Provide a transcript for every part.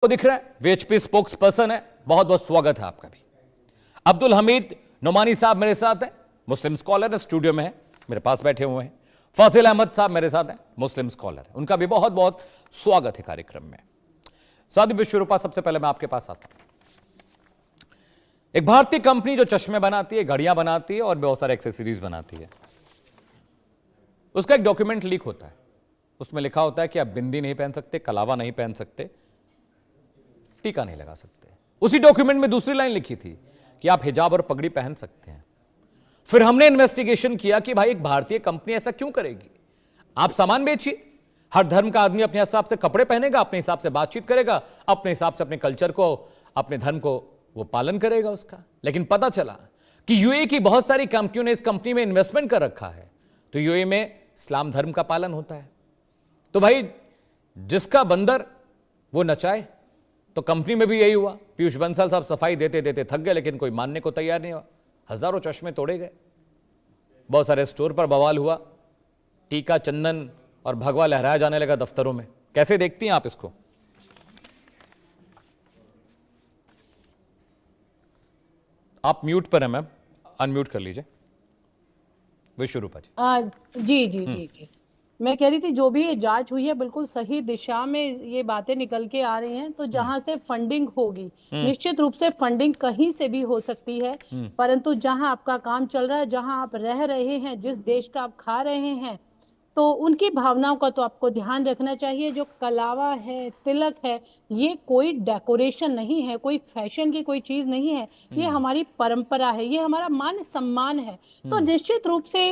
को दिख रहा है, वीएचपी स्पोक्स पर्सन है। बहुत बहुत स्वागत है आपका भी। अब्दुल हमीद नुमानी साहब मेरे साथ हैं, मुस्लिम स्कॉलर है, स्टूडियो में है, मेरे पास बैठे हुए हैं। फाजिल अहमद साहब मेरे साथ हैं, मुस्लिम स्कॉलर है, उनका भी बहुत बहुत स्वागत है कार्यक्रम में। सादी विश्वरूपा, सबसे पहले मैं आपके पास आता हूं। एक भारतीय कंपनी जो चश्मे बनाती है, घड़ियां बनाती है और बहुत सारे एक्सेसरीज बनाती है, उसका एक डॉक्यूमेंट लीक होता है। उसमें लिखा होता है कि आप बिंदी नहीं पहन सकते, कलावा नहीं पहन सकते, टीका नहीं लगा सकते। उसी डॉक्यूमेंट में दूसरी लाइन लिखी थी कि आप हिजाब और पगड़ी पहन सकते हैं। फिर हमने इन्वेस्टिगेशन किया कि भाई एक भारतीय कंपनी ऐसा क्यों करेगी। आप सामान बेचिए, हर धर्म का आदमी अपने हिसाब से कपड़े पहनेगा, अपने हिसाब से बातचीत करेगा, अपने हिसाब से अपने कल्चर को, अपने धर्म को वो पालन करेगा उसका। लेकिन पता चला कि यूएई की बहुत सारी कंपनियों ने इस कंपनी में इन्वेस्टमेंट कर रखा है, तो यूएई में इस्लाम धर्म का पालन होता है। तो भाई जिसका बंदर वो नचाए, तो कंपनी में भी यही हुआ। पीयूष बंसल साहब सफाई देते देते थक गए, लेकिन कोई मानने को तैयार नहीं हुआ। हजारों चश्मे तोड़े गए, बहुत सारे स्टोर पर बवाल हुआ, टीका चंदन और भगवा लहराया जाने लगा दफ्तरों में। कैसे देखती हैं आप इसको? आप म्यूट पर हैं मैम, अनम्यूट कर लीजिए। विश्वरूपा जी। जी जी जी जी, मैं कह रही थी जो भी ये जांच हुई है बिल्कुल सही दिशा में ये बातें निकल के आ रही हैं। तो जहां से फंडिंग होगी, निश्चित रूप से फंडिंग कहीं से भी हो सकती है, परंतु जहां आपका काम चल रहा है, जहां आप रह रहे हैं, जिस देश का आप खा रहे हैं, तो उनकी भावनाओं का तो आपको ध्यान रखना चाहिए। जो कलावा है, तिलक है, ये कोई डेकोरेशन नहीं है, कोई फैशन की कोई चीज नहीं है, ये हमारी परंपरा है, ये हमारा मान सम्मान है। तो निश्चित रूप से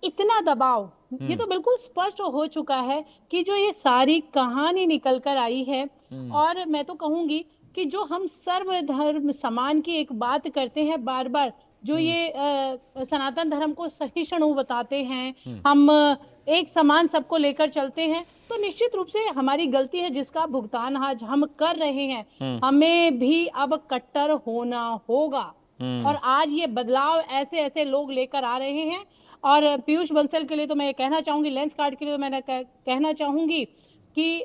इतना दबाव, ये तो बिल्कुल स्पष्ट हो चुका है कि जो ये सारी कहानी निकल कर आई है। और मैं तो कहूंगी कि जो हम सर्वधर्म समान की एक बात करते हैं बार बार, जो ये सनातन धर्म को सहिष्णु बताते हैं, हम एक समान सबको लेकर चलते हैं, तो निश्चित रूप से हमारी गलती है जिसका भुगतान आज हम कर रहे हैं। हमें भी अब कट्टर होना होगा। और आज ये बदलाव ऐसे ऐसे लोग लेकर आ रहे हैं। और पीयूष बंसल के लिए तो मैं ये कहना चाहूंगी, लेंस कार्ड के लिए तो मैं कहना चाहूंगी कि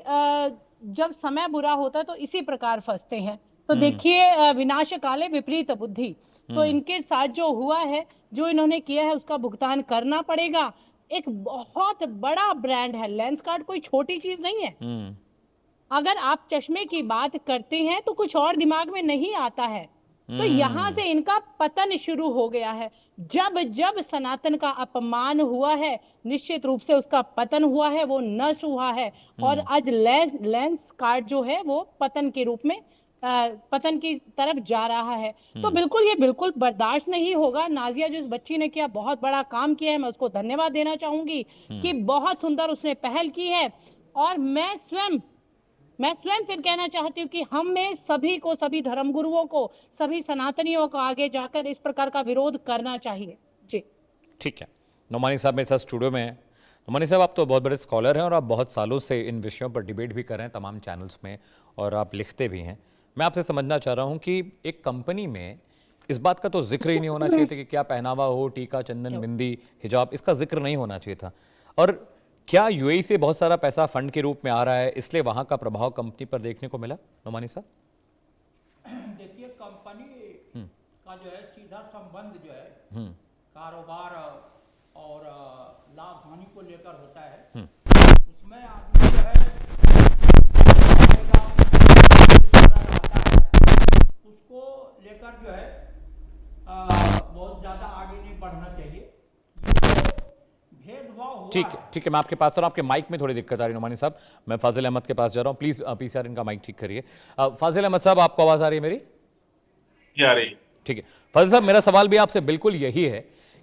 जब समय बुरा होता है तो इसी प्रकार फंसते हैं। तो देखिए, विनाश काले विपरीत बुद्धि, तो इनके साथ जो हुआ है, जो इन्होंने किया है, उसका भुगतान करना पड़ेगा। एक बहुत बड़ा ब्रांड है लेंस कार्ड, कोई छोटी चीज नहीं है। अगर आप चश्मे की बात करते हैं तो कुछ और दिमाग में नहीं आता है। तो यहां से इनका पतन शुरू हो गया है। जब जब सनातन का अपमान हुआ है, निश्चित रूप से उसका पतन हुआ है, वो नष्ट हुआ है। और आज लेंस कार्ड जो है वो पतन के रूप में, पतन की तरफ जा रहा है। तो बिल्कुल ये बिल्कुल बर्दाश्त नहीं होगा। नाजिया जो इस बच्ची ने किया, बहुत बड़ा काम किया है, मैं उसको धन्यवाद देना चाहूंगी कि बहुत सुंदर उसने पहल की है। और मैं स्वयं फिर कहना चाहती हूँ कि हमें सभी को, सभी धर्मगुरुओं को, सभी सनातनियों को आगे जाकर इस प्रकार का विरोध करना चाहिए। जी ठीक है। नुमानी साहब मेरे साथ स्टूडियो में हैं। नुमानी साहब, आप तो बहुत बड़े स्कॉलर हैं और आप बहुत सालों से इन विषयों पर डिबेट भी कर रहे हैं तमाम चैनल्स में, और आप लिखते भी हैं। मैं आपसे समझना चाह रहा हूँ कि एक कंपनी में इस बात का तो जिक्र ही नहीं होना चाहिए था कि क्या पहनावा हो, टीका चंदन बिंदी हिजाब, इसका जिक्र नहीं होना चाहिए था। और क्या यूएई से बहुत सारा पैसा फंड के रूप में आ रहा है, इसलिए वहां का प्रभाव कंपनी पर देखने को मिला? नुमानी साहब देखिए, कंपनी का जो है सीधा संबंध जो है कारोबार और लाभ हानि को लेकर होता है। उसमें आदमी जो है उसको लेकर जो है बहुत ज्यादा आगे नहीं बढ़ना चाहिए। ठीक है, मैं आपके पास और आपके माइक में थोड़ी दिक्कत आ रही है नुमानी साहब। मैं फाजिल अहमद के पास जा रहा हूँ, प्लीज पीसीआर इनका माइक ठीक करिए। फाजिल अहमद साहब, आपको आवाज आ रही है मेरी? आ रही। ठीक है फाजिल साहब, मेरा सवाल भी आपसे बिल्कुल यही है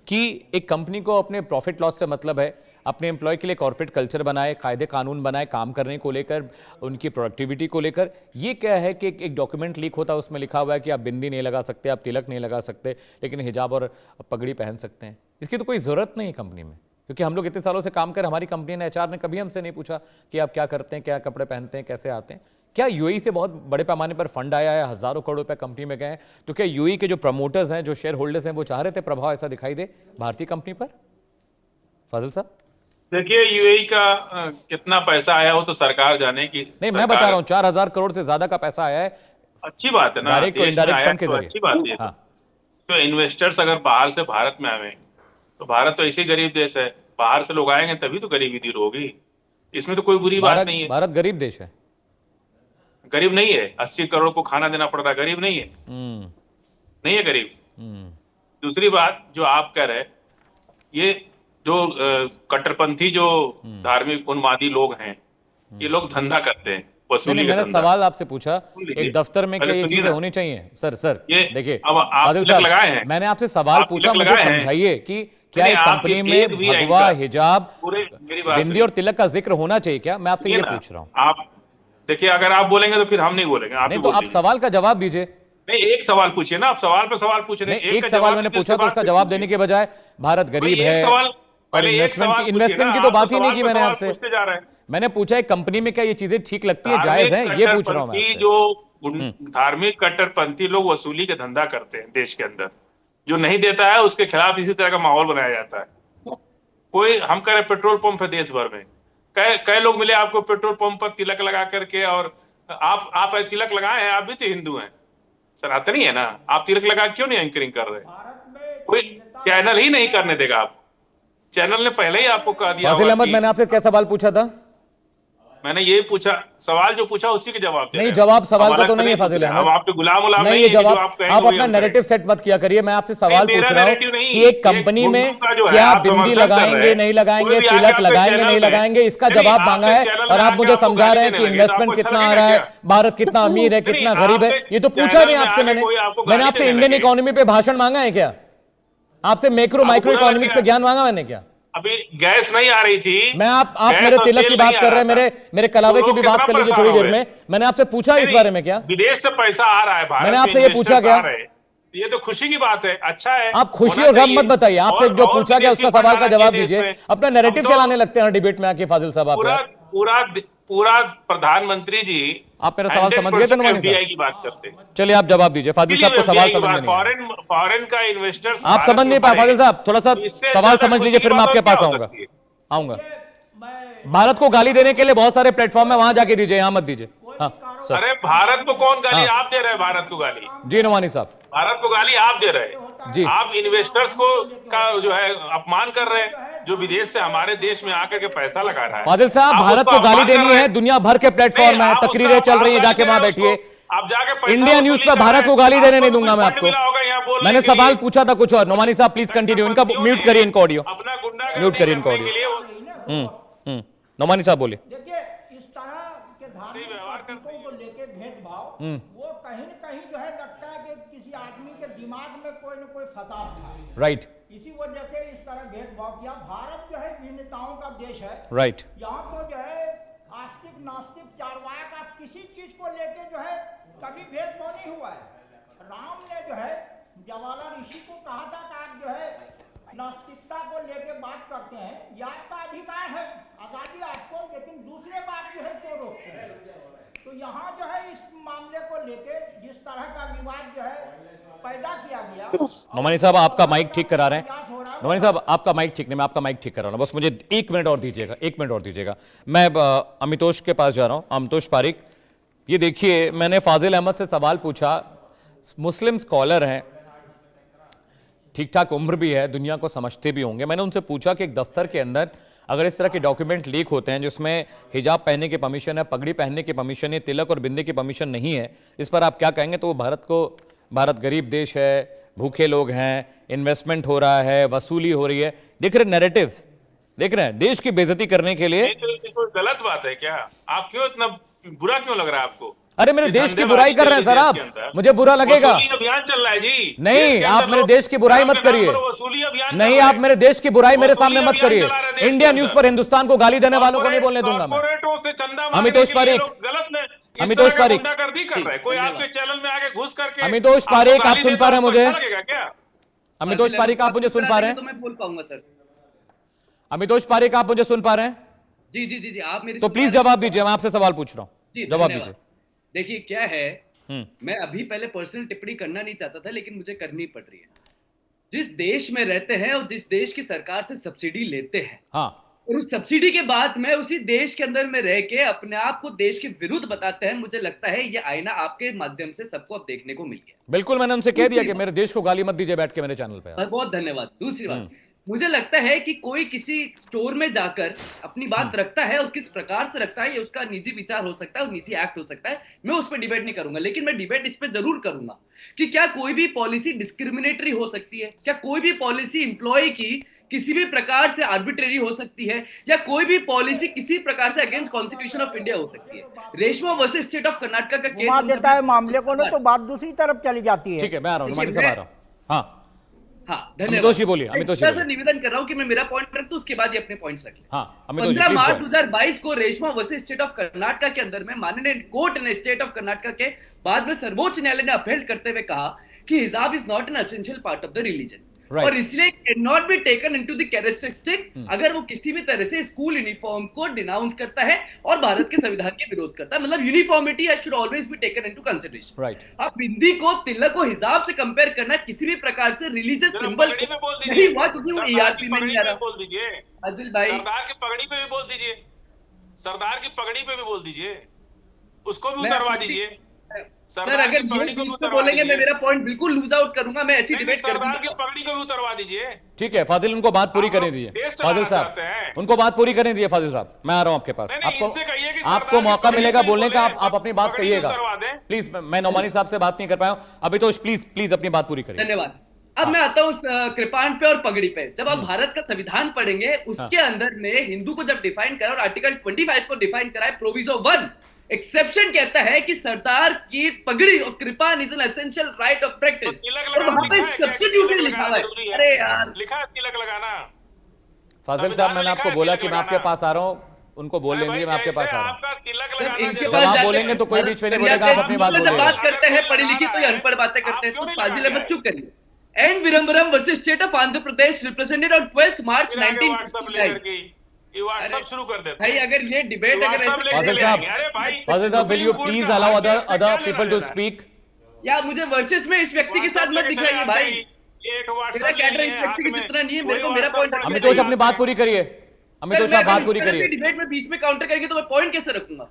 कि एक कंपनी को अपने प्रॉफिट लॉस से मतलब है, अपने एम्प्लॉय के लिए कॉर्पोरेट कल्चर बनाए, कायदे कानून बनाए, काम करने को लेकर, उनकी प्रोडक्टिविटी को लेकर। ये क्या है कि एक डॉक्यूमेंट लीक होता है, उसमें लिखा हुआ है कि आप बिंदी नहीं लगा सकते, आप तिलक नहीं लगा सकते, लेकिन हिजाब और पगड़ी पहन सकते हैं। इसकी तो कोई ज़रूरत नहीं है कंपनी में, क्योंकि हम लोग इतने सालों से काम कर, हमारी कंपनी ने, एचआर ने कभी हमसे नहीं पूछा कि आप क्या करते हैं, क्या कपड़े पहनते हैं, कैसे आते हैं। क्या यूएई से बहुत बड़े पैमाने पर फंड आया है, हजारों करोड़ रुपए कंपनी में गए हैं, तो क्या यूएई के जो प्रमोटर्स हैं, जो शेयर होल्डर्स हैं, वो चाह रहे थे प्रभाव ऐसा दिखाई दे भारतीय कंपनी पर? फाजिल साहब देखिए यूएई का कितना पैसा आया वो तो सरकार जाने की। नहीं, मैं बता रहा हूँ 4,000 करोड़ से ज्यादा का पैसा आया है अच्छी बात है ना, डायरेक्ट और देश में इनडायरेक्ट आया फंड के तो जरिए। अच्छी बात है। हाँ, तो इन्वेस्टर्स अगर बाहर से भारत में आवे तो भारत तो ऐसे गरीब देश है, बाहर से लोग आएंगे तभी तो गरीबी दूर होगी। इसमें तो कोई बुरी बात भारत नहीं है। भारत गरीब देश है। गरीब नहीं है, 80 करोड़ को खाना देना पड़ता है, गरीब नहीं है, हम्म नहीं है गरीब। हम्म दूसरी बात जो आप कह रहे, ये जो कट्टरपंथी जो धार्मिक उन्मादी लोग हैं, ये लोग धंधा करते हैं, नहीं, वसूली नहीं, का मैंने धंधा। सवाल आपसे पूछा सुन लीजिए, एक दफ्तर में क्या पहले ये सुनिए चीजें ना। होनी चाहिए? सर ये देखिए, अब आप आदिल तिलक साहब, लगाए हैं, मैंने आपसे सवाल आप पूछा, तिलक मुझे लगाए हैं। समझाइए कि क्या नहीं, एक आपके कंपनी में एक भी भगवा, एंकर हिजाब, पूरे मेरी बात बिंदी सुनिए। और तिलक का जिक्र होना चाहिए क्या? मैं आपसे सुनिए ये ना, पूछ रहा हूँ। आप देखिए, अगर आप बोलेंगे तो फिर हम नहीं बोलेंगे, आप नहीं ही तो बोल आप दीजिए। सवाल का जवाब दीजिए। नहीं, एक सवाल पूछिए ना, आप सवाल पे सवाल पूछ रहे नहीं, हैं, एक का सवाल जवाब मैंने दीजिए, पूछा उसके तो उसका बाद जवाब फिर देने के बजाय भारत गरीब भाई, है एक सवाल और पहले एक इन्वेस्टमेंट सवाल की पूछिए इन्वेस्टमेंट ना, की तो आप बात ही नहीं सवाल की पे मैंने सवाल आपसे। पूछते जा रहे हैं। मैंने पूछा एक कंपनी में क्या ये चीजें ठीक लगती है, जायज है, ये पूछ रहा हूँ मैं आपसे। धार्मिक कट्टरपंथी लोग वसूली का धंधा करते हैं देश के अंदर, जो नहीं देता है उसके खिलाफ इसी तरह का माहौल बनाया जाता है। कोई हम कह रहे पेट्रोल पंप है देश भर में, कई लोग मिले आपको पेट्रोल पंप पर तिलक लगा करके, और आप तिलक लगाए हैं, आप भी तो हिंदू हैं, सनातनी है ना, आप तिलक लगा क्यों नहीं एंकरिंग कर रहे? भारत में कोई चैनल ही नहीं करने देगा। आप चैनल ने पहले ही आपको कह दिया फाजिल होगा अहमद, कि मैंने आपसे क्या सवाल पूछा था? मैंने ये पूछा, सवाल जो पूछा उसी के जवाब दे नहीं, रहे हैं। जवाब सवाल अब का अलग तो से नहीं है पूछ फाजिल रहे हैं। अहमद। अब आपके गुलाम नहीं, नहीं ये है कि जो जवाब आप कहेंगे आप वही अपना हम नैरेटिव सेट मत किया करिए। मैं आपसे सवाल मेरा पूछ रहा हूँ narrative नहीं, कि एक कंपनी ये में गुंडों का जो है, क्या आप बिंदी समर्थन कर रहे लगाएंगे, हैं। नहीं कोई लगाएंगे, भी आके तिलक आपके लगाएंगे, चैनल नहीं में- लगाएंगे, इसका नहीं, जवाब आपके मांगा है चैनल में और आप आके मुझे आपको समझा गाली रहे हैं देने कि लगे, तो इन्वेस्टमेंट आपको अच्छा कितना आ लगेगा रहा है, क्या? भारत कितना अमीर है, कितना गरीब है, ये तो पूछा नहीं आपसे मैंने। मैंने आपसे इंडियन इकोनॉमी पे भाषण मांगा है क्या? आपसे मैक्रो माइक्रो बुरा लग इकोनॉमिक्स गया। पे ज्ञान मांगा मैंने क्या? अभी गैस नहीं आ रही थी, मैं आप गैस मेरे और तिलक तेल की नहीं बात आ कर रहे रहा हैं, था। मेरे कलावे तो की लोग भी बात कितना कर लीजिए परेशान थोड़ी हो देर गए। में। मैंने आपसे पूछा इस बारे में क्या? विदेश से पैसा आ रहा है, भारत मैंने में आपसे ये पूछा investors क्या? आ रहे हैं। ये तो खुशी की बात है, अच्छा है। आप खुशी होना और गम चाहिए। मत बताइए। आपसे जो और पूछा गया विदेशी उसका सवाल फंड का आना जवाब चाहिए देश दीजिए। में। अपना नैरेटिव हम तो चलाने लगते हैं डिबेट में आके फाजिल साहब। आप पूरा यार, पूरा प्रधानमंत्री जी आप मेरा सवाल समझ गए थे नुमानी साहब? एफडीआई की बात करते हैं। चलिए आप जवाब दीजिए। फाजिल साहब को सवाल समझ में नहीं आया। फॉरेन का इन्वेस्टर्स आप समझ नहीं पाए फाजिल साहब, थोड़ा सा सवाल समझ लीजिए, फिर मैं आपके पास आऊंगा। मैं भारत को गाली देने के लिए बहुत सारे प्लेटफॉर्म है, वहां जाके दीजिए, यहां मत दीजिए। हाँ सर। अरे भारत को कौन गाली? हाँ। आप दे रहे हैं भारत को गाली। जी नुमानी साहब। भारत को गाली आप दे रहे हैं। जी। आप इन्वेस्टर्स को का जो है अपमान कर रहे हैं, जो विदेश से हमारे देश में आकर के पैसा लगा रहा है। फाजिल साहब, आप भारत उसको को गाली अपमान कर देनी रहे है, हैं। दुनिया भर के प्लेटफॉर्म नहीं, है, आप तकरीरें उसका चल रही है, आप जाके गाली वहां दे रहे हैं बैठिए। उसको। आप जाके पैसा इंडिया न्यूज वसूली पर कर भारत रहे को हैं। गाली देने नहीं आपको दूंगा मैं फंड आपको। मिला होगा यहाँ बोलने मैंने के लिए। सवाल पूछा था कुछ और। नुमानी साहब प्लीज कंटिन्यू, इनका म्यूट करिए, इनका ऑडियो अपना गुंडा म्यूट करिए, इनका ऑडियो। नुमानी साहब बोलिए। देखिए, इस तरह के धार्मिक व्यवहार करते प्रतीकों को लेके भेदभाव, वो कहीं न कहीं जो है लगता है कि किसी आदमी के दिमाग में कोई न कोई फसाद था। राइट इसी वजह से इस तरह भेदभाव किया। भारत जो है विभिन्नताओं का देश है। राइट। यहाँ तो जो है आस्तिक नास्तिक चारवाया का किसी चीज को लेके जो है कभी भेदभाव नहीं हुआ है। राम ने जो है जवाला ऋषि को कहा था कि आप जो है नास्तिकता को लेके बात करते हैं, ये आपका अधिकार है, आजादी आपको, लेकिन दूसरे को आप जो है क्यों रोकते हैं? तो यहाँ जो है इस मामले को लेके जिस तरह का विवाद जो है पैदा किया गया। नुमानी साहब आपका माइक ठीक करा रहे हैं। नुमानी साहब आपका माइक ठीक नहीं, मैं आपका माइक ठीक करा रहा हूँ, बस मुझे 1 मिनट और दीजिएगा, 1 मिनट और दीजिएगा। मैं अमितोष के पास जा रहा हूँ, अमितोष पारिक। ये देखिए, मैंने फाजिल अहमद से सवाल पूछा, मुस्लिम स्कॉलर हैं, ठीक ठाक उम्र भी है, दुनिया को समझते भी होंगे। मैंने उनसे पूछा कि एक दफ्तर के अंदर अगर इस तरह के डॉक्यूमेंट लीक होते हैं जिसमें हिजाब पहनने की परमिशन है, पगड़ी पहनने की परमिशन है, तिलक और बिंदी की परमिशन नहीं है, इस पर आप क्या कहेंगे? तो वो भारत गरीब देश है, भूखे लोग हैं, इन्वेस्टमेंट हो रहा है, वसूली हो रही है, देख रहे नैरेटिव्स, देख रहे हैं, देश की बेइज्जती करने के लिए। ये कोई गलत बात है क्या? आप क्यों इतना बुरा क्यों लग रहा है आपको? अरे मेरे देश की बुराई कर रहे हैं सर आप, मुझे बुरा लगेगा। वसूली अभियान चल रहा है जी। नहीं, आप मेरे देश की बुराई मत करिए। वसूली अभियान नहीं, आप मेरे देश की बुराई मेरे सामने मत करिए। देश इंडिया के न्यूज अंदर। पर हिंदुस्तान को गाली देने वालों को नहीं बोलने दूंगा मैं। कॉर्पोरेटों से चंदा मांगने अमितोष के लिए पारिक। लोग गलत ने इस अमितोष तरह का पारिक। गुंडागर्दी कर रहे हैं। कोई आपके चैनल में आके घुस करके अमितोष आपको पारिक, गाली आप सुन देता पा रहे हैं है, मुझे? अच्छा लगेगा क्या? अमितोष पारिक, आप मुझे सुन पा रहे तो हैं? मैं बोल पाऊंगा सर। अमितोष पारिक, आप मुझे सुन पा रहे हैं? जी जी जी जी, आप मेरी तो सुन प्लीज पा रहे हैं? जवाब दीजिए, मैं आपसे सवाल पूछ रहा जी, हूँ, जवाब धन्यवाद। दीजिए। देखिए क्या है, मैं अभी पहले पर्सनल टिप्पणी करना नहीं चाहता था, लेकिन मुझे करनी पड़ रही है। जिस देश में रहते हैं और जिस देश की सरकार से सब्सिडी लेते हैं, हाँ, और उस सब्सिडी के बाद में उसी देश के अंदर में रह के अपने आप को देश के विरुद्ध बताते हैं। मुझे लगता है ये आईना आपके माध्यम से सबको अब देखने को मिल गया। बिल्कुल, मैंने उनसे कह दिया कि मेरे देश को गाली मत दीजिए बैठ के मेरे चैनल पे। बहुत बहुत धन्यवाद। दूसरी बात, मुझे लगता है कि कोई किसी स्टोर में जाकर अपनी बात रखता है और किस प्रकार से रखता है ये उसका निजी विचार हो सकता है और निजी एक्ट हो सकता है। मैं उस पर डिबेट नहीं करूंगा, लेकिन मैं डिबेट इस पे जरूर करूंगा कि क्या कोई भी पॉलिसी डिस्क्रिमिनेटरी हो सकती है? क्या कोई भी पॉलिसी एम्प्लॉय की किसी भी प्रकार से आर्बिट्रेरी हो सकती है? या कोई भी पॉलिसी किसी प्रकार से अगेंस्ट कॉन्स्टिट्यूशन ऑफ इंडिया हो सकती है? Reshma versus state of Karnataka का केस घुमा देता है मामले को ना, तो बात दूसरी तरफ चली जाती है। ठीक है, मैं आ रहा हूँ, नुमानी साहब आ रहा हूँ। हाँ हाँ, अमितोषी बोलिए, अमितोषी मैं निवेदन कर रहा हूं कि मैं मेरा पॉइंट रख दूं, उसके बाद ये अपने पॉइंट्स रखें। हाँ, 15 मार्च 2022 को Reshma versus state of Karnataka के अंदर में माननीय कोर्ट ने स्टेट ऑफ कर्नाटक के बाद में सर्वोच्च न्यायालय ने अपहेल्ड करते हुए कहा कि हिजाब is not an essential part of the religion, और इसलिए can not be taken into the characteristic अगर वो किसी भी तरह से स्कूल यूनिफॉर्म को डिनाउंस करता है और भारत के संविधान के विरोध करता है। मतलब uniformity should always be taken into consideration. Right. अब बिंदी को तिलक को हिजाब से कंपेयर करना किसी भी प्रकार से रिलीजियस सिंबल नहीं हुआ, क्योंकि वो ईआरपी में नहीं आ रहा। बोल दीजिए आदिल भाई, सरदार की पगड़ी पे भी बोल दीजिए, सरदार की पगड़ी पे भी बोल दीजिए, उसको भी उतरवा दीजिए। सर अगर बीच में बोलेंगे मैं मेरा पॉइंट बिल्कुल लूज आउट करूंगा, मैं ऐसी डिबेट करूंगा। सरदार की पगड़ी को भी उतरवा दीजिए। ठीक है फाजिल, उनको बात पूरी करने दीजिए। फाजिल साहब उनको बात पूरी करने दीजिए। फाजिल साहब मैं आ रहा हूं आपके पास, आपको मौका मिलेगा बोलने का, आप अपनी बात कहिएगा प्लीज। मैं नौमानी साहब से बात नहीं कर पाया हूं अभी, तो प्लीज अपनी बात पूरी करिए। धन्यवाद। अब मैं आता हूं उस कृपाण पे और पगड़ी पे। जब आप भारत का संविधान पढ़ेंगे उसके अंदर में हिंदू को जब डिफाइन करा और आर्टिकल 25 को डिफाइन करा है, प्रोविजो 1 एक्सेप्शन कहता है कि सरदार की पगड़ी और कृपाण is an essential right of practice, और वहां पे सब्स्टिट्यूटली लिखा हुआ है। अरे यार लिखा है तिलक लगाना। फाजिल साहब मैंने आपको बोला कि मैं आपके पास आ रहा हूं, उनको बोल लेंगे मैं आपके पास आ रहा हूं। इनके जब आप बोलेंगे तो कोई बीच में नहीं बोलेगा, आप अपनी बात जब बोलिएगा। बात करते हैं पढ़ी लिखी तो ये अनपढ़ बातें करते हैं, तो फाजिल अहमद चुप करिए। N Virambaram versus state of Andhra Pradesh represented on 12 March 1959। WhatsApp शुरू कर देते भाई अगर ये डिबेट अगर ऐसे Fazil sahab will you please allow other people to speak? या मुझे वर्सेस में इस व्यक्ति के साथ मत दिखाइए भाई, मेरा कैटर इस व्यक्ति के जितना नहीं है, मेरे को मेरा पॉइंट रखना अमितोष अपनी बात पूरी करिए। अमितोष आप बात पूरी करिए। डिबेट में बीच में काउंटर करेंगे तो मैं पॉइंट कैसे रखूंगा?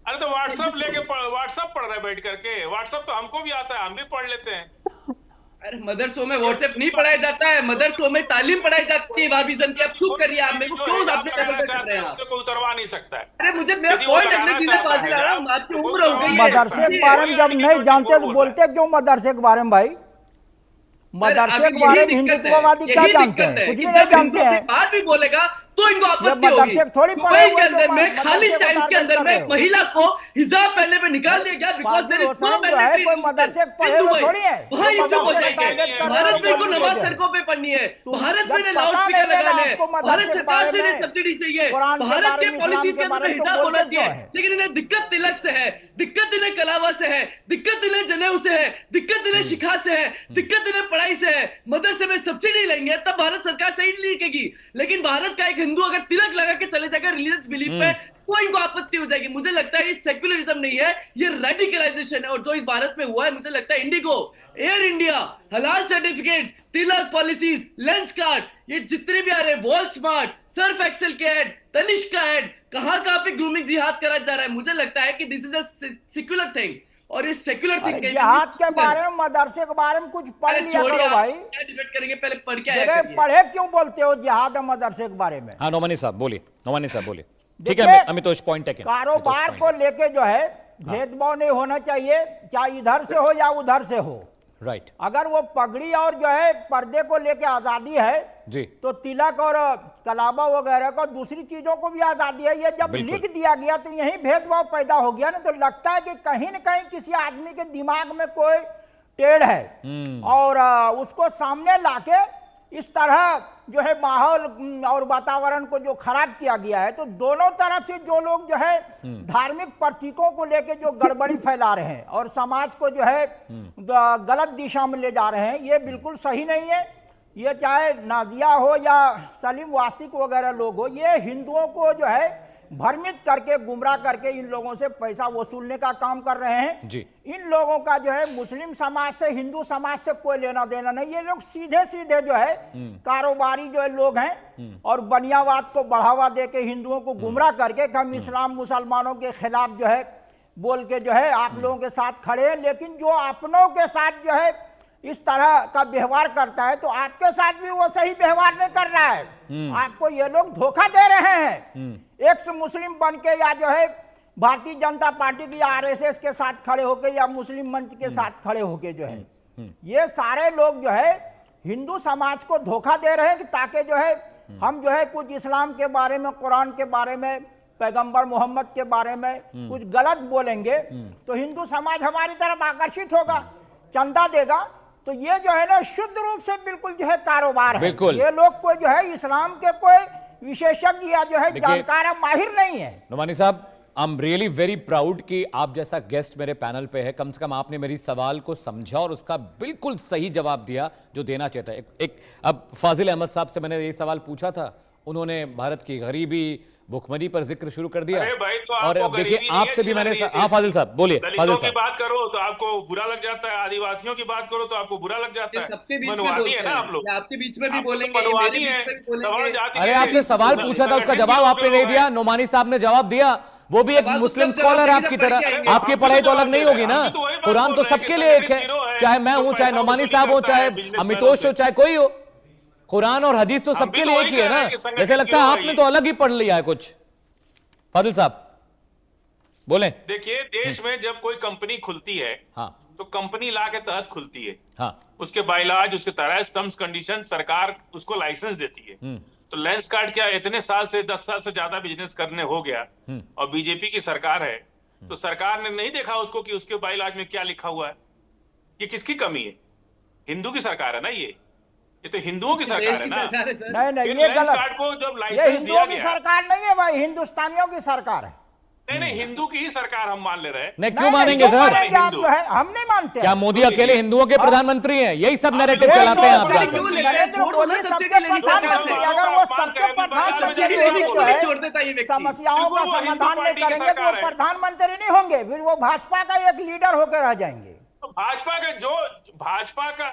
अरे तो व्हाट्सएप लेके व्हाट्सएप पढ़ रहे बैठ करके, व्हाट्सएप तो हमको भी आता है, हम भी पढ़ लेते हैं। अरे मदरसों में व्हाट्सएप नहीं पढ़ाया जाता है, मदरसों में तालीम पढ़ाई जाती है वाहिज्म की। आप चुप करिए, आप मेरे को क्यों आपने कर रहे हैं? उससे कोई उतरवा नहीं सकता है। अरे मुझे मेरा पॉइंट रखने दीजिए फाजिल आलम, आपकी उम्र हो गई है। मदरसे के बारे में जब नहीं जानते तो बोलते क्यों मदरसे के बारे में भाई? मदरसे के बारे में हिंदुत्ववादी क्या जानते हैं? कुछ भी नहीं जानते हैं। बात भी बोलेगा तो इनको आपत्ति होगी। थोड़ी दुबई के अंदर में खालिश टाइम्स के अंदर में एक महिला को हिजाब पहनने पे निकाल दिया गया because there is no mandatory. कोई मदरसे पढ़े हुए थोड़ी है, वहां ये चुप हो जाएंगे। भारत में को नमाज सड़कों पे पढ़नी है, भारत में लाउड स्पीकर लगाने हैं, भारत सरकार से सब्सिडी चाहिए, भारत के पॉलिसीज के अंदर हिजाब होना चाहिए। लेकिन इन्हें दिक्कत तिलक से है, दिक्कत इन्हें कलावा से है, दिक्कत इन्हें जनेऊ से है, दिक्कत इन्हें शिखा से है, दिक्कत इन्हें पढ़ाई से है। मदरसे में सब्सिडी लेंगे तब भारत सरकार सही लिखेगी, लेकिन भारत का एक हिंदू अगर तिलक लगा के चले जाएगा रिलीजियस बिलीफ पे तो इनको आपत्ति हो जाएगी। मुझे लगता है ये सेक्युलरिज्म नहीं है, ये रेडिकलाइजेशन है। और जो इस भारत में हुआ है, मुझे लगता है इंडिगो, एयर इंडिया, हलाल सर्टिफिकेट्स, तिलक पॉलिसीज, लेंस कार्ड, ये जितने भी आ रहे हैं, वॉल स्मार्ट, सर्फ एक्सेल के ऐड, तनिष्क का ऐड, कहां पे ग्रूमिंग जिहाद करा जा रहा है। मुझे लगता है कि this is a secular thing, और इस सेक्युलर थिंग के जिहाद के बारे में, मदरसे के बारे में कुछ पढ़ लिया करो भाई। क्या डिबेट करेंगे, पहले पढ़ के आया करिए। पढ़े क्यों बोलते हो जिहाद और मदरसे के बारे में? हाँ नौमानी साहब बोलिए, नौमानी साहब बोलिए। ठीक है अमितोष पॉइंट है। कारोबार को लेके जो है भेदभाव नहीं होना चाहिए, चाहे इधर से हो या उधर से हो। राइट। अगर वो पगड़ी और जो है पर्दे को लेके आजादी है जी, तो तिलक और कलाबा वगैरह को, दूसरी चीजों को भी आजादी है। ये जब लिख दिया गया तो यही भेदभाव पैदा हो गया ना। तो लगता है कि कहीं न कहीं किसी आदमी के दिमाग में कोई टेढ़ है, और उसको सामने लाके इस तरह जो है माहौल और वातावरण को जो खराब किया गया है। तो दोनों तरफ से जो लोग जो है धार्मिक प्रतीकों को लेके जो गड़बड़ी फैला रहे हैं और समाज को जो है गलत दिशा में ले जा रहे हैं, ये बिल्कुल सही नहीं है। ये चाहे नाजिया हो या सलीम वासिक वगैरह लोग हो, ये हिंदुओं को जो है भ्रमित करके गुमराह करके इन लोगों से पैसा वसूलने का काम कर रहे हैं जी। इन लोगों का जो है मुस्लिम समाज से हिंदू समाज से कोई लेना देना नहीं। ये लोग सीधे सीधे जो है कारोबारी जो है लोग हैं और बनियावाद को बढ़ावा दे के हिंदुओं को गुमराह करके कि हम इस्लाम मुसलमानों के खिलाफ जो है बोल के जो है आप लोगों के साथ खड़े हैं, लेकिन जो अपनों के साथ जो है इस तरह का व्यवहार करता है तो आपके साथ भी वो सही व्यवहार नहीं कर रहा है। आपको ये लोग धोखा दे रहे हैं। एक्स मुस्लिम बन के या जो है भारतीय जनता पार्टी की आरएसएस के साथ खड़े होके या मुस्लिम मंच के साथ खड़े होके जो है ये सारे लोग जो है हिंदू समाज को धोखा दे रहे हैं कि ताकि जो है हम जो है कुछ इस्लाम के बारे में, कुरान के बारे में, पैगंबर मोहम्मद के बारे में कुछ गलत बोलेंगे तो हिंदू समाज हमारी तरफ आकर्षित होगा, चंदा देगा। तो ये जो है ना शुद्ध रूप से बिल्कुल जो है कारोबार है। बिल्कुल। ये लोग कोई जो है इस्लाम के कोई विशेषज्ञ या जो है जानकार माहिर नहीं है। नुमानी साहब, I am really very proud कि आप जैसा गेस्ट मेरे पैनल पे है। कम से कम आपने मेरी सवाल को समझा और उसका बिल्कुल सही जवाब दिया जो देना चाहता है। एक अब फाजिल अहमद साहब से मैंने ये सवाल पूछा था, उन्होंने भारत की गरीबी भुखमरी पर जिक्र शुरू कर दिया। अरे भाई, तो और अब देखिए आपसे भी मैंने, हाँ फाजिल साहब बोलिए। दलितों की बात करो तो आपको बुरा लग जाता है, आदिवासियों की बात करो तो आपको बुरा लग जाता है। सबके बीच में मनवादी है ना आप लोग, आपके बीच में भी आप तो बोलेंगे, मनवादी मेरे हैं, बीच में भी बोलेंगे। सवर्ण जाति अरे के आपसे सवाल पूछा था, उसका जवाब आपने नहीं दिया। नोमानी साहब ने जवाब दिया, वो भी एक सवाल मुस्लिम तो सब स्कॉलर जवाब आपकी देके तरह। पढ़ के आएंगे। आपकी पढ़ाई तो अलग नहीं होगी ना। कुरान तो सबके लिए एक है, चाहे मैं हूं, चाहे नोमानी साहब हो, चाहे अमितोष हो, चाहे कोई हो। कुरान और हदीस तो सबके लिए एक ही है ना। जैसे लगता है आपने तो अलग ही पढ़ लिया है कुछ। फाजिल साहब बोले। देखिए, देश में जब कोई कंपनी खुलती है हाँ तो कंपनी लॉ के तहत खुलती है। हाँ उसके बाइलाज, उसके तरह टर्म्स कंडीशन, सरकार उसको लाइसेंस देती है। तो लेंस कार्ड क्या इतने साल से 10 साल से ज्यादा बिजनेस करने हो गया और बीजेपी की सरकार है तो सरकार ने नहीं देखा उसको कि उसके बाइलाज में क्या लिखा हुआ है। ये किसकी कमी है? हिंदू की सरकार है ना, ये तो हिंदुओं की सरकार है ना। नहीं नहीं, फिर ये लेंस गलत। कार्ड को जब ये लाइसेंस दिया हिंदुओं की गया, सरकार नहीं है भाई, हिंदुस्तानियों की सरकार है। नहीं हिंदू की ही सरकार हम मान ले रहे हैं। नहीं, क्यों नहीं, मानेंगे क्यों सर? मानेंगे आप जो है, हम नहीं मानते। क्या मोदी अकेले हिंदुओं के प्रधानमंत्री हैं? यही सब नैरेटिव चलाते हैं आप क्यों जाकर। ले- नरेंद्र मोदी सबके प्रधानमंत्री, अगर वो सबके प्रधानमंत्री होंगे जो है समस्याओं का समाधान नहीं करेंगे तो वो प्रधानमंत्री नहीं होंगे, फिर वो भाजपा का एक लीडर होकर रह जाएंगे। तो भाजपा का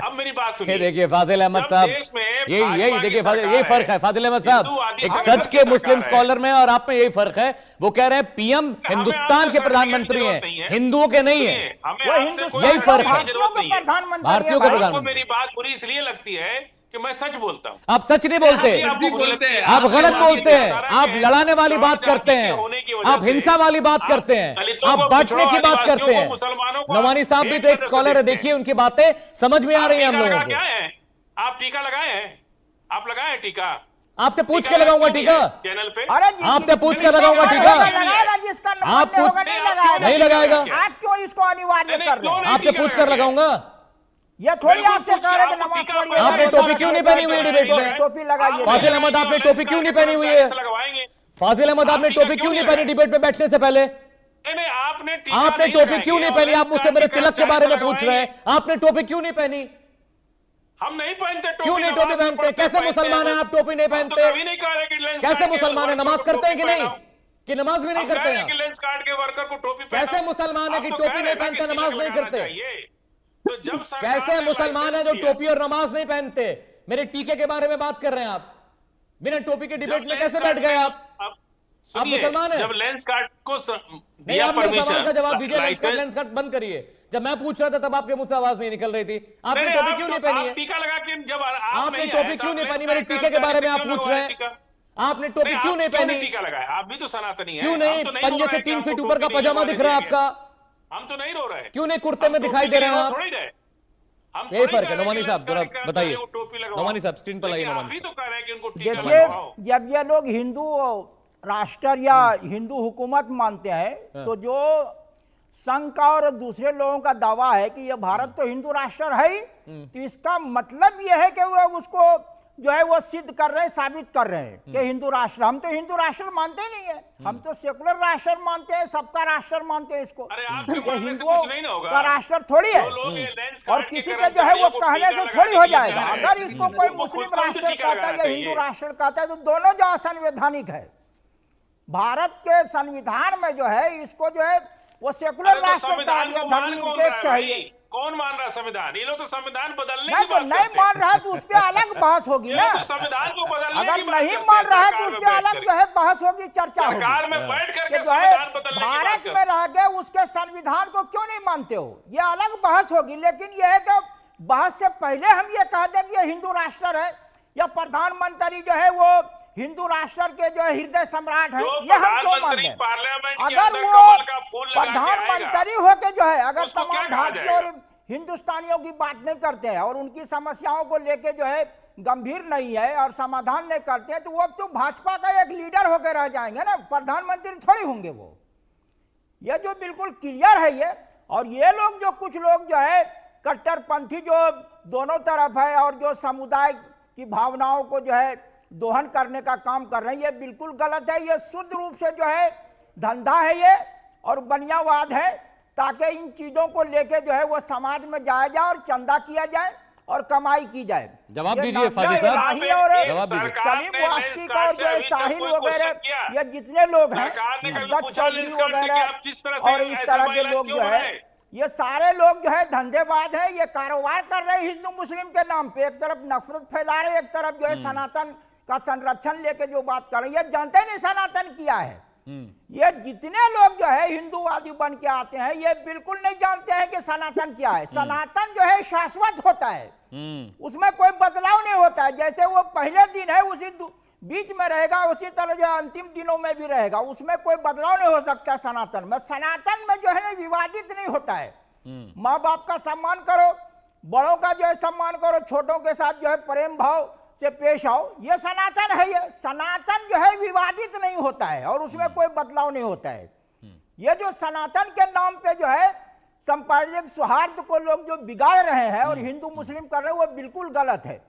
अब मेरी बात ये सुनिए। देखिए फाजिल अहमद जब साहब, देश में यही भाजपा देखिए की फाजिल, सरकार यही फर्क है है। फाजिल अहमद साहब। हिंदूवादी एक संगठन सच की के मुस्लिम सरकार है। स्कॉलर में और आप में यही फर्क है। वो कह रहे हैं पीएम हिंदुस्तान के प्रधानमंत्री हैं, हिंदुओं के नहीं है। वो हिंदुस्तान यही फर्क है। भारतीयों के प्रधानमंत्री भारतीयों है के भाई। प्रधानमंत्री। मेरी बात बुरी इसलिए लगती है कि मैं सच बोलता हूँ। आप सच नहीं बोलते, आपको बोलते हैं। आप गलत बोलते हैं, आप लड़ाने वाली बात सवर्ण करते जाति के होने की हैं, वजह आप से हिंसा वाली बात आप करते हैं, दलितों आप को, बांटने की बात आदिवासियों करते को, हैं। मुसलमानों को नवानी साहब भी तो एक नजर से स्कॉलर है, देखते हैं। देखिए उनकी बातें समझ में आ रही है हम टीका लोगों लगा क्या को। है? आप टीका लगाए हैं? आप लगाए हैं टीका? आपसे पूछ के लगाऊंगा टीका, चैनल पे अरे आपसे पूछ के लगाऊंगा टीका। लगाएगा जिसका आप मान्य होगा, नहीं लगाएगा। नहीं लगाएगा। आप क्यों इसको अनिवार्य कर रहे हैं? आपसे पूछ कर लगाऊंगा। ये थोड़ी बिल्कुल आपसे पूछ कह के रहे कि आपको नमाज टीका पढ़िए। पढ़ना आपने है। टोपी क्यों नहीं पहनी हुई है डिबेट में? टोपी लगाइए। फाजिल अहमद, आपने टोपी क्यों नहीं पहनी हुई है? लगवाएंगे। फाजिल अहमद, आपने टोपी क्यों नहीं पहनी डिबेट में बैठने से पहले? नहीं, आपने टीका आपने नहीं टोपी लगाएंगे क्यों नहीं और पहनी? आप लेंस मुझसे कार्ड मेरे की तिलक के बारे में पूछ रहे लगवाएंगे। हैं, आपने टोपी क्यों नहीं पहनी? हम नहीं पहनते टोपी। क्यों नहीं टोपी पहनते? कैसे मुसलमान हैं आप टोपी नहीं हम तो पहनते? कभी नहीं कह रहे कि लेंस कैसे कार्ड के मुसलमान है? वर्कर नमाज को करते हैं कि टोपी नहीं? पहनाओ। कि नमाज भी नहीं हम कह करते रहे हैं हैं कि आप? लेंस कार्ड के वर्कर को टोपी पहनाओ। कैसे मुसलमान है कि आप तो टोपी कह नहीं रहे हैं पहनते, कि नमाज टीका नहीं लगाना करते? चाहिए। तो जब सरकार कैसे ने मुसलमान है जो लाइसेंस दिया- टोपी और नमाज नहीं पहनते? मेरे टीके के बारे में बात कर रहे हैं आप। बिना टोपी के डिबेट जब में लेंस कैसे कार्ड बैठ गए में- आप? अब सुनिए, मुसलमान हैं? जब लेंस कार्ड को नहीं, दिया आप मेरे परमिशन, सवाल का जवाब दीजिए। लाइसेंस- लेंस कट बंद करिए। जब मैं पूछ रहा था तब आपके मुंह से आवाज नहीं निकल रही थी। आपने नहीं, टोपी आप क्यों तो- नहीं पहनी आप है? टीका लगा के जब आपने नहीं टोपी आए, क्यों तो नहीं आप पहनी? लेंस मेरे कार्ड टीके के बारे में आप क्यों पूछ रहे लगवाए हैं। टीका? आपने टोपी नहीं, क्यों आप नहीं क्यों पहनी? टीका लगाया? आप भी तो सनातनी हैं। क्यों हम नहीं? तो पंजे रो से रहे 3 कि फीट हमको ऊपर का टोपी नहीं पजामा दिख रहा है लगवाने दिया आपका। हम तो नहीं रो रहे। क्यों नहीं कुर्ते में दिखाई दे रहे हैं आप? यही फर्क है। नोमानी साहब जरा बताइए। नोमानी साहब स्क्रीन पर लाइए। नोमानी तो साहब, कह रहे हैं कि उनको टीका देखिए, लगवाओ। जब ये लोग हिंदू राष्ट्र या हिंदू हुकूमत मानते हैं तो जो संघ का और दूसरे लोगों का दावा है कि ये भारत तो हिंदू राष्ट्र है ही, तो इसका मतलब ये है कि वो उसको जो है वो सिद्ध कर रहे हैं, साबित कर रहे हैं कि हिंदू राष्ट्र। हम तो हिंदू राष्ट्र मानते ही नहीं है, हम तो सेकुलर राष्ट्र मानते हैं, सबका राष्ट्र मानते हैं इसको। अरे आपके ये मानने से हिंदुओं कुछ नहीं ना होगा। का राष्ट्र थोड़ी है जो लोग ये लेंस और कार्ड किसी के के जो है वो कर्मचारियों को कहने टीका से थोड़ी हो लगाने के लिए जाएगा। कह रहे अगर हैं, इसको कोई उनको खुद को मुस्लिम टीका राष्ट्र लगाना कहता है या चाहिए। हिंदू राष्ट्र कहता है तो दोनों जो असंवैधानिक है। भारत के संविधान में जो है इसको जो है वो सेकुलर राष्ट्र कहा गया, धर्मनिरपेक्ष चाहिए। कौन मान रहा है संविधान? ये लोग तो संविधान बदलने नहीं की तो बात नहीं करते मान रहा है तो उस पर अलग बहस होगी हैं। ना। ये लोग तो संविधान को बदलने अगर की बात नहीं करते मान हैं, रहा है तो सरकार उस में पर बैठ अलग करके। जो है बहस होगी, चर्चा होगी सरकार में बैठ कि करके जो है संविधान बदलने की बात भारत करते में रह के उसके संविधान को क्यों नहीं मानते हो, ये अलग बहस होगी। लेकिन यह है कि बहस से पहले हम ये कह दें कि ये हिंदू राष्ट्र है या प्रधानमंत्री जो है वो हिंदू राष्ट्र के जो है हृदय सम्राट है, ये हम क्यों मान रहे हैं? अगर वो प्रधानमंत्री होके जो है अगर उसको तमाम क्या कहा भारतीय और हिंदुस्तानियों की बात नहीं करते हैं और उनकी समस्याओं को लेके जो है गंभीर नहीं है और समाधान नहीं करते हैं, तो वो अब तो भाजपा का एक लीडर होकर रह जाएंगे ना, प्रधानमंत्री थोड़ी होंगे वो। ये जो बिल्कुल क्लियर है ये। और ये लोग जो कुछ लोग जो है कट्टरपंथी जो दोनों तरफ है और जो समुदाय की भावनाओं को जो है दोहन करने का काम कर रहे हैं, ये बिल्कुल गलत है। ये शुद्ध रूप से जो है धंधा है ये और बनियावाद है, ताकि इन चीजों को लेके जो है वो समाज में जाया जाए और चंदा किया जाए और कमाई की जाए। जवाब ये दीजिए नादिया फाजिल साहब, इलाही और जवाब दीजिए। सलीम वास्तिक और जो है साहिल वगैरह ये जितने लोग हैं, दत्त चौधरी वगैरह और इस तरह के लोग जो है, ये सारे लोग जो है धंधेबाज हैं। ये कारोबार कर रहे हैं हिंदू मुस्लिम के नाम पे, एक तरफ नफरत फैला रहे, एक तरफ जो है सनातन का संरक्षण लेके जो बात कर रहे हैं, ये जानते नहीं सनातन क्या है। ये जितने लोग जो है हिंदूवादी बन के आते हैं, ये बिल्कुल नहीं जानते हैं कि सनातन क्या है। सनातन जो है शाश्वत होता है, उसमें कोई बदलाव नहीं होता है। जैसे वो पहले दिन है उसी बीच में रहेगा, उसी तरह जो अंतिम दिनों में भी रहेगा, उसमें कोई बदलाव नहीं हो सकता। सनातन में जो है ना विवादित नहीं होता है। माँ बाप का सम्मान करो, बड़ों का जो है सम्मान करो, छोटों के साथ जो है प्रेम भाव से पेश आओ, ये सनातन है। ये सनातन जो है विवादित नहीं होता है और उसमें कोई बदलाव नहीं होता है। ये जो सनातन के नाम पे जो है सांप्रदायिक सौहार्द को लोग जो बिगाड़ रहे हैं और हिंदू मुस्लिम कर रहे हैं, वो बिल्कुल गलत है।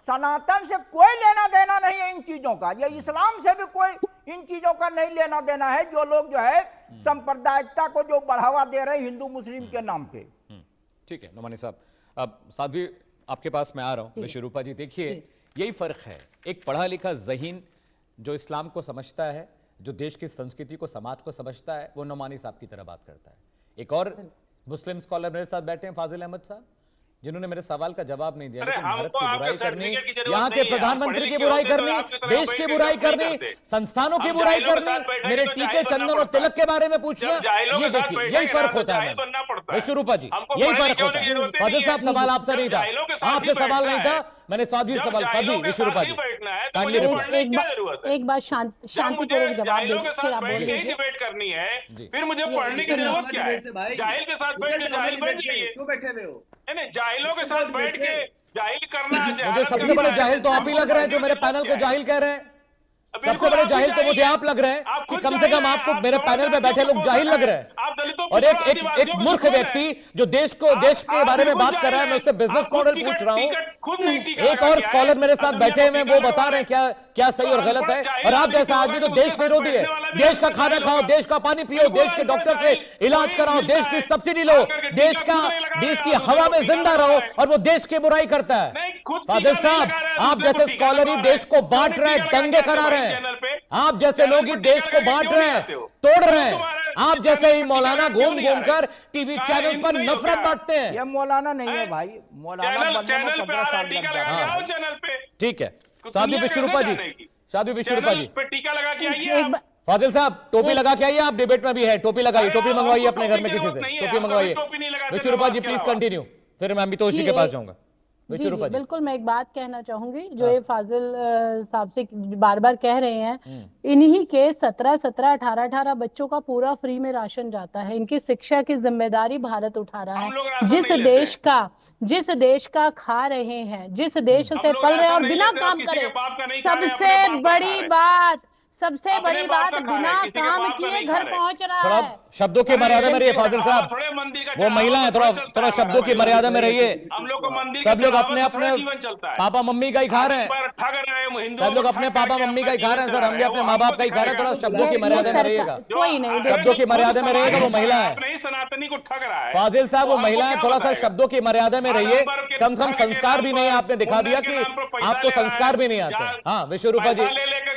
सनातन से कोई लेना देना नहीं है इन चीजों का, ये इस्लाम से भी कोई इन चीजों का नहीं लेना देना है। जो लोग जो है सांप्रदायिकता को जो बढ़ावा दे रहे हैं हिंदू मुस्लिम के नाम पे। ठीक है नोमानी साहब, अब साध्वी आपके पास मैं आ रहा हूं। विश्वरूपा जी, देखिए यही फर्क है, एक पढ़ा लिखा ज़हीन जो इस्लाम को समझता है, जो देश की संस्कृति को समाज को समझता है, वो नोमानी साहब की तरह बात करता है। एक और मुस्लिम स्कॉलर मेरे साथ बैठे हैं, फाजिल अहमद साहब, जिन्होंने मेरे सवाल का जवाब नहीं दिया। लेकिन भारत की बुराई करनी, यहाँ के प्रधानमंत्री की बुराई करनी, देश की बुराई करनी, संस्थानों की बुराई करनी, मेरे टीके चंदन और तिलक के बारे में पूछना, ये देखिए यही फर्क होता है। विश्वरूपा जी, यही फर्क होता है। फाजिल साहब सवाल आपसे नहीं था, आपसे सवाल नहीं था, मैंने साध्वी सवाल, साध्वी विश्वरूपा जी एक बात शांतिपूर्वक जवाब दे, फिर आप बोल लीजिए। डिबेट करनी है, फिर मुझे पढ़ने की जरूरत क्या है? जाहिल के साथ बैठ के जाहिल बैठ जाइए, क्यों बैठे हुए हो? नहीं, जाहिलों के साथ बैठ के जाहिल करना, मुझे सबसे बड़े जाहिल तो आप ही लग रहे हैं जो मेरे पैनल को जाहिल कह रहे हैं। सबसे बड़े जाहिल तो मुझे आप लग रहे हैं कि कम से कम आपको मेरे पैनल पे बैठे लोग जाहिल लग रहे हैं। और एक मूर्ख व्यक्ति जो देश के बारे में बात कर रहा है, मैं उससे बिजनेस मॉडल पूछ रहा हूं। एक और स्कॉलर मेरे साथ बैठे हुए, वो बता रहे हैं क्या सही और गलत है। और आप जैसा आदमी तो देश विरोधी है। देश का खाना खाओ, देश का पानी पियो, देश के डॉक्टर से इलाज कराओ, देश की सब्सिडी लो, देश की हवा में जिंदा रहो, और वो देश की बुराई करता है। फाजिल साहब, आप जैसे स्कॉलर ही देश को बांट रहे हैं, दंगे करा रहे हैं। आप जैसे लोग ही देश को बांट रहे हैं, तोड़ रहे हैं। आप जैसे ही मौलाना घूम कर टीवी चैनल पर नफरत बांटते हैं। ये मौलाना नहीं है भाई, मौलाना चैनल पे टीका लगा के आओ, चैनल पे। ठीक है साध्वी विश्वरूपा जी, साध्वी विश्वरूपा जी, टीका लगा के आइए। फाजिल साहब टोपी लगा के आइए, आप डिबेट में भी है, टोपी लगाइए, टोपी मंगवाइए अपने घर में किसी से, टोपी मंगवाइए। विश्वरूपा जी प्लीज कंटिन्यू, फिर मैं अमितोषी के पास जाऊंगा। जी, बिल्कुल, मैं एक बात कहना चाहूंगी, जो ये फाजिल साहब से बार बार कह रहे हैं, इन्हीं के 17-17, 18-18 बच्चों का पूरा फ्री में राशन जाता है। इनकी शिक्षा की जिम्मेदारी भारत उठा रहा है। जिस देश का खा रहे हैं, जिस देश से पल रहे हैं और बिना काम करे, सबसे बड़ी बात बिना काम किए घर पहुंच रहा है। शब्दों की मर्यादा में रहिए फाजिल साहब, वो महिला है, थोड़ा शब्दों की मर्यादा में रहिए। सब लोग अपने अपने पापा मम्मी का ही खा रहे हैं, सब लोग अपने पापा मम्मी का ही खा रहे हैं सर, हम भी अपने माँ बाप का ही खा रहे हैं। थोड़ा शब्दों की मर्यादा में रहिएगा, कोई नहीं, शब्दों की मर्यादा में रहिएगा। वो महिला है, सनातनी को ठग रहा है फाजिल साहब, वो महिला है, थोड़ा सा शब्दों की मर्यादा में रहिए। कम से कम संस्कार भी नहीं, आपने दिखा दिया कि आपको संस्कार भी नहीं आते। हाँ विश्वरूपा जी,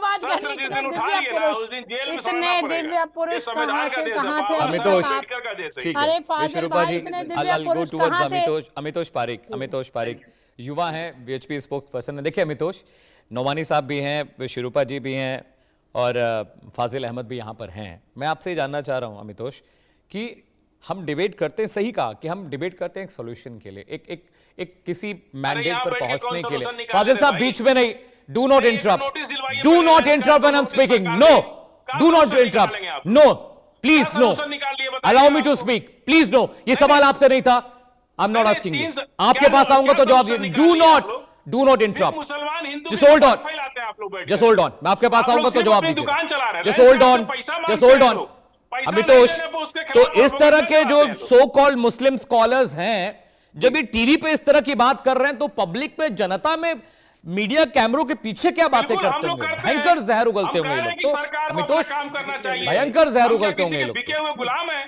धन्यवाद शस्त्र कहने जिस के दिन लिए। उठा दिव्य लिए ना, पुरुष, उस दिन जेल में इतने सड़ना पड़ेगा। दिव्य ये पुरुष संविधान कहाँ का से देश है, कहाँ थे बाबा अमितोष साहब अमितोष, अम्बेडकर का देश है। ठीक अरे है फाजिल विश्वरूपा भाई, जी, इतने दिव्य I'll go पुरुष towards कहाँ थे? अमितोष पारिक युवा हैं, वीएचपी स्पोक्स पर्सन है। देखिए अमितोष, नोमानी साहब भी हैं, विश्वरूपा जी भी हैं और फाजिल अहमद भी यहाँ पर हैं। मैं आपसे ये जानना चाह रहा हूँ अमितोष कि हम डिबेट करते हैं, सही कहा कि हम डिबेट करते हैं एक सॉल्यूशन के लिए, एक किसी मैंडेट यहाँ पर बैठ के पहुंचने कौन के लिए। solution निकाल फाजिल रहे साहब भाई? बीच में नहीं, डू नॉट नहीं, इंटरप्ट, नोटिस दिलवाइए डू पहले, नॉट इसका interrupt when I am notice speaking, निकाल नो, कहाँ डू नॉट solution इंटरप्ट, निकालेंगे आप? नो प्लीज क्या नो, solution निकाल लिए बताइए अलाउ मी टू आपको? स्पीक प्लीज, नो, ये सवाल आपसे नहीं था, आई एम नॉट अरे आस्किंग यू, तीन- आपके क्या पास आऊंगा तो क्या जवाब solution दीजिए। निकाल डू लिए आप नॉट, लोग? डू नॉट सिर्फ इंटरप्ट, मुसलमान हिंदू जस्ट के होल्ड ऊपर ऑन, फैलाते हैं आप लोग बैठ जस्ट के। होल्ड ऑन, मैं आपके पास आप लोग आऊंगा तो सिर्फ जवाब अपनी दीजिए, दुकान चला रहे हैं, जस्ट वैसे होल्ड आपसे ऑन, पैसा जस्ट मांगते होल्ड हैं ऑन। लोग। पैसा अमितोष, नहीं देने पे उसके तो खिलाफ इस तरह propaganda के जो चलाते हैं लोग। सो कॉल्ड मुस्लिम स्कॉलर्स हैं, जब ये टीवी पे इस तरह की बात कर रहे हैं तो पब्लिक पे, जनता में, मीडिया कैमरों के पीछे क्या बातें बिल्कुल, हम करते लोग होंगे? करते हैं। भयंकर जहर हम उगलते कह होंगे ये रहे हैं लोग कि तो। सरकार को अपना अमितोष, काम करना चाहिए। भयंकर जहर हम क्या उगलते होंगे किसी ये के लोग बिके तो। हुए गुलाम है?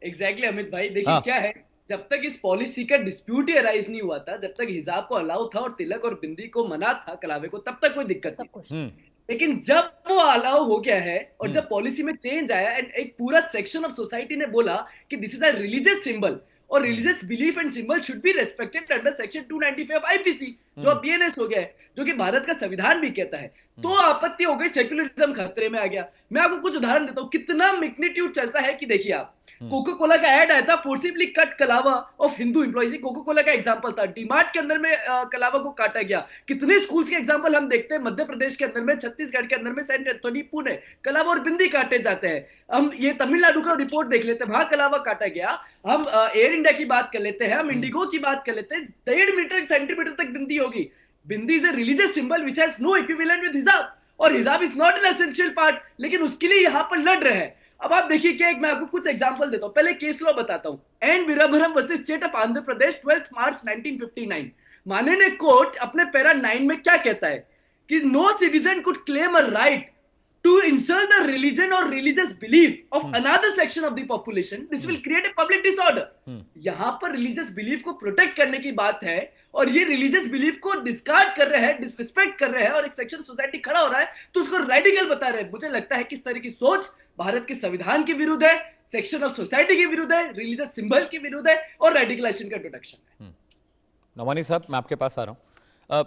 एग्जैक्टली अमित भाई, देखिए हाँ। क्या है, जब तक इस पॉलिसी का डिस्प्यूट ही अराइज नहीं हुआ था, जब तक हिजाब को अलाउ था और तिलक और बिंदी को मना था, कलावे को, तब तक कोई दिक्कत सब नहीं। कुछ लेकिन जब वो अलाउ हो गया है और जब पॉलिसी में चेंज आया एंड एक पूरा सेक्शन ऑफ सोसाइटी ने बोला कि this is a religious symbol और religious belief and symbol should be respected under section 295 of IPC, जो अब बीएनएस हो गया है, जो कि भारत का संविधान भी कहता है, तो आपत्ति हो गई, सेक्युलरिज्म खतरे में आ गया। मैं आपको कुछ उदाहरण देता हूं, कितना मैग्नीट्यूड चलता है कि देखिए आप, कोका कोला का ऐड आया था, forcibly cut kalava of Hindu employees, Coca Cola का एग्जांपल था, डीमार्ट के अंदर में कलावा को काटा गया। कितने स्कूल्स के एग्जांपल हम देखते हैं, मध्य प्रदेश के अंदर में, छत्तीसगढ़ के अंदर में, सेंट एंथोनी, पुणे, कलावा और बिंदी काटे जाते हैं। हम ये तमिलनाडु का रिपोर्ट देख लेते हैं, वहां कलावा काटा गया। हम एयर इंडिया की बात कर लेते हैं, हम इंडिगो की बात कर लेते हैं, 1.5 मीटर सेंटीमीटर तक बिंदी होगी। Bindi is a religious symbol which has no equivalent with hijab, और hijab is not an essential part, लेकिन उसके लिए यहां पर लड़ रहे हैं। अब आप देखिए क्या, मैं आपको कुछ एग्जांपल देता हूं, पहले केस लॉ बताता हूं। N Veerabhadram versus state of Andhra Pradesh, 12 March 1959। माननीय कोर्ट अपने पैरा 9 में क्या कहता है कि no citizen could claim a right to insult the religion or religious belief of another section of the population, this will create a public disorder. यहां पर religious belief को protect करने की बात है और ये religious belief को discard कर रहे हैं, disrespect कर रहे हैं और एक section society खड़ा हो रहा है तो उसको radical बता रहे हैं। मुझे लगता है कि इस तरह की सोच भारत के संविधान के विरुद्ध है, section of society के विरुद्ध है, religious symbol के विरुद्ध है और radicalization का introduction है। नवानी साहब, मैं आपके पास आ रहा हूं।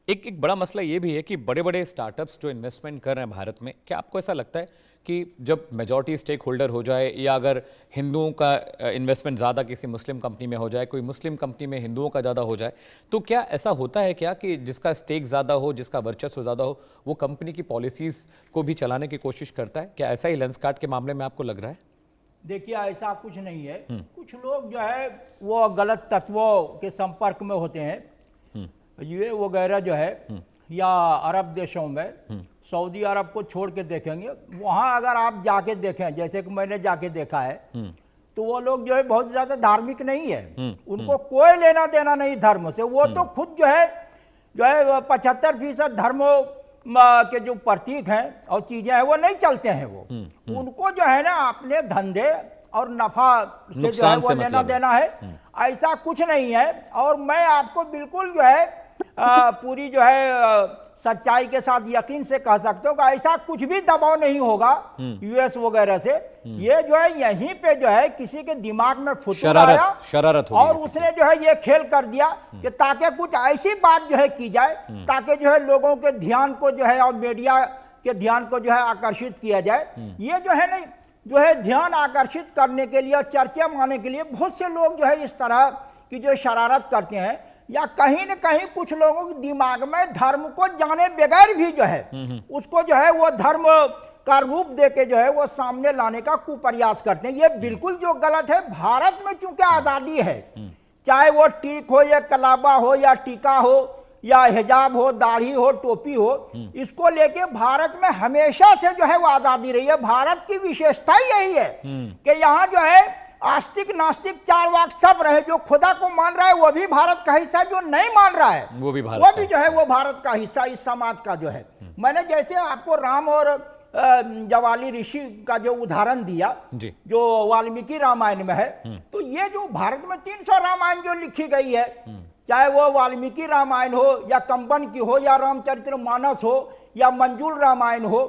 एक बड़ा मसला ये भी है कि बड़े बड़े स्टार्टअप्स जो इन्वेस्टमेंट कर रहे हैं भारत में, क्या आपको ऐसा लगता है कि जब मेजॉरिटी स्टेक होल्डर हो जाए या अगर हिंदुओं का इन्वेस्टमेंट ज़्यादा किसी मुस्लिम कंपनी में हो जाए, कोई मुस्लिम कंपनी में हिंदुओं का ज़्यादा हो जाए, तो क्या ऐसा होता है क्या कि जिसका स्टेक ज़्यादा हो, जिसका वर्चस्व ज़्यादा हो, वो कंपनी की पॉलिसीज़ को भी चलाने की कोशिश करता है? क्या ऐसा ही लेंसकार्ट के मामले में आपको लग रहा है? देखिए, ऐसा कुछ नहीं है। कुछ लोग जो है वो गलत तत्वों के संपर्क में होते हैं, ये वगैरह जो है, या अरब देशों में, सऊदी अरब को छोड़ के देखेंगे, वहाँ अगर आप जाके देखें, जैसे कि मैंने जाके देखा है, तो वो लोग जो है बहुत ज़्यादा धार्मिक नहीं है, उनको कोई लेना देना नहीं धर्म से। वो तो खुद जो है 75% धर्मों के जो प्रतीक हैं और चीज़ें हैं वो नहीं चलते हैं। वो उनको जो है ना अपने धंधे और नफा से जो है वो लेना देना है, ऐसा कुछ नहीं है। और मैं आपको बिल्कुल जो है पूरी जो है सच्चाई के साथ यकीन से कह सकते हो कि ऐसा कुछ भी दबाव नहीं होगा यूएस वगैरह से। ये जो है यहीं पे जो है किसी के दिमाग में फुतूर आया शरारत और उसने जो है ये खेल कर दिया कि ताकि कुछ ऐसी बात जो है की जाए ताकि जो है लोगों के ध्यान को जो है और मीडिया के ध्यान को जो है आकर्षित किया जाए। ये जो है ना, जो है ध्यान आकर्षित करने के लिए और चर्चा मारने के लिए बहुत से लोग जो है इस तरह की जो शरारत करते हैं, या कहीं न कहीं कुछ लोगों के दिमाग में धर्म को जाने बगैर भी जो है उसको जो है वो धर्म का रूप देके जो है वो सामने लाने का कुप्रयास करते हैं। ये बिल्कुल जो गलत है। भारत में चूंकि आज़ादी है, चाहे वो टीक हो या कलाबा हो या टीका हो या हिजाब हो, दाढ़ी हो, टोपी हो, इसको लेके भारत में हमेशा से जो है वो आज़ादी रही है। भारत की विशेषता यही है कि यहाँ जो है आस्तिक नास्तिक चारवाक सब रहे। जो खुदा को मान रहा है वो भी भारत का हिस्सा, जो नहीं मान रहा है वो भी जो है वो भारत का हिस्सा, इस समाज का जो है। मैंने जैसे आपको राम और जवाली ऋषि का जो उदाहरण दिया जो वाल्मीकि रामायण में है, तो ये जो भारत में 300 रामायण जो लिखी गई है, चाहे वो वाल्मीकि रामायण हो या कंबन की हो या रामचरित्र मानस हो या मंजूल रामायण हो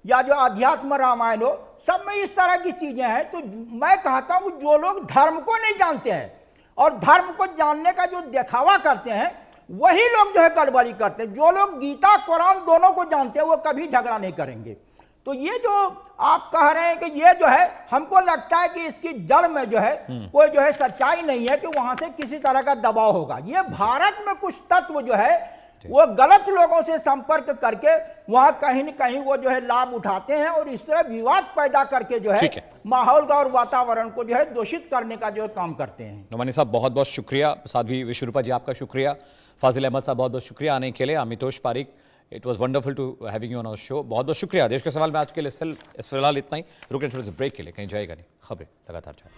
या जो अध्यात्म रामायण हो, सब में इस तरह की चीजें हैं। तो मैं कहता हूं जो लोग धर्म को नहीं जानते हैं और धर्म को जानने का जो दिखावा करते हैं, वही लोग जो है गड़बड़ी करते हैं। जो लोग गीता कुरान दोनों को जानते हैं वो कभी झगड़ा नहीं करेंगे। तो ये जो आप कह रहे हैं कि ये जो है, हमको लगता है कि इसकी जड़ में जो है कोई जो है सच्चाई नहीं है कि वहां से किसी तरह का दबाव होगा। ये भारत में कुछ तत्व जो है वो गलत लोगों से संपर्क करके वहां कहीं न कहीं वो जो है लाभ उठाते हैं और इस तरह विवाद पैदा करके जो है माहौल का और वातावरण को जो है दूषित करने का जो काम करते हैं। नोमानी साहब बहुत बहुत शुक्रिया, साध्वी विश्वरूपा जी आपका शुक्रिया, फाजिल अहमद साहब बहुत बहुत शुक्रिया आने के लिए, Amitosh Pareek it was wonderful to having you on our show, बहुत बहुत शुक्रिया। देश के सवाल में आज के लिए फिलहाल इतना ही, रुकें थोड़े से ब्रेक के लिए, कहीं जाएगा नहीं, खबरें लगातार जाए।